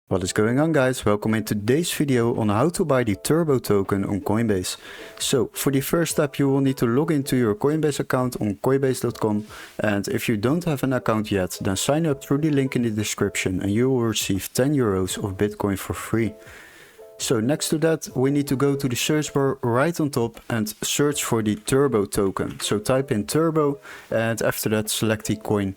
What is going on, guys? Welcome in today's video on how to buy the Turbo token on Coinbase. So for the first step, you will need to log into your Coinbase account on coinbase.com, and if you don't have an account yet, then sign up through the link in the description and you will receive 10 euros of Bitcoin for free. So next to that, we need to go to the search bar right on top and search for the Turbo token. So type in Turbo and after that select the coin.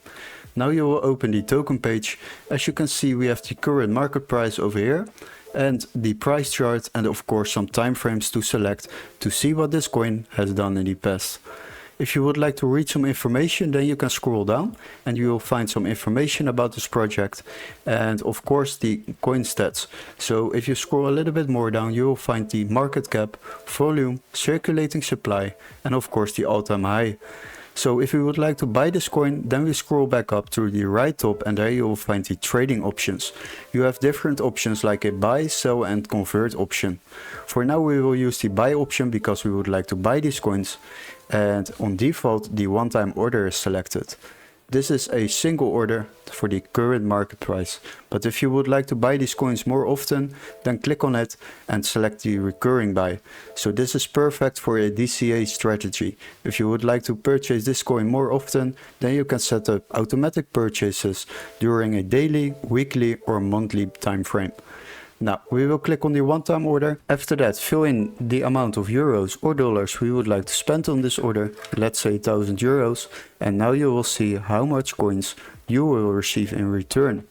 Now you will open the token page. As you can see, we have the current market price over here and the price chart, and of course some time frames to select to see what this coin has done in the past. If you would like to read some information, then you can scroll down and you will find some information about this project and of course the coin stats. So if you scroll a little bit more down, you will find the market cap, volume, circulating supply, and of course the all-time high. So if you would like to buy this coin, then we scroll back up to the right top and there you will find the trading options. You have different options like a buy, sell and convert option. For now we will use the buy option because we would like to buy these coins, and on default the one-time order is selected. This is a single order for the current market price, but if you would like to buy these coins more often, then click on it and select the recurring buy. So this is perfect for a DCA strategy. If you would like to purchase this coin more often, then you can set up automatic purchases during a daily, weekly or monthly time frame. Now we will click on the one-time order. After that, fill in the amount of euros or dollars we would like to spend on this order, let's say 1000 euros, and now you will see how much coins you will receive in return.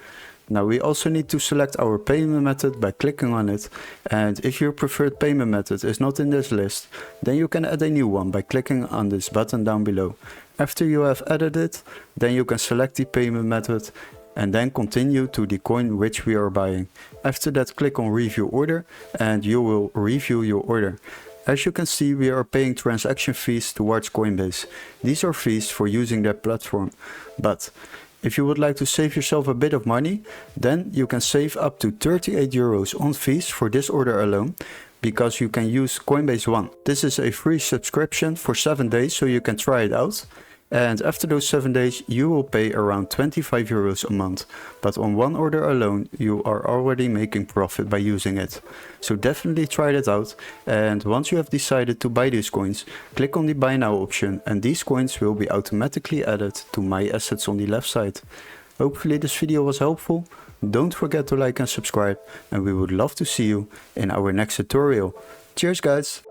Now we also need to select our payment method by clicking on it, and if your preferred payment method is not in this list, then you can add a new one by clicking on this button down below. After you have added it, then you can select the payment method and then continue to the coin which we are buying. After that, click on review order and you will review your order. As you can see, we are paying transaction fees towards Coinbase. These are fees for using their platform. But if you would like to save yourself a bit of money, then you can save up to 38 euros on fees for this order alone, because you can use Coinbase One. This is a free subscription for 7 days, so you can try it out. And after those 7 days, you will pay around 25 euros a month. But on one order alone, you are already making profit by using it. So definitely try that out. And once you have decided to buy these coins, click on the buy now option and these coins will be automatically added to my assets on the left side. Hopefully this video was helpful. Don't forget to like and subscribe, and we would love to see you in our next tutorial. Cheers, guys!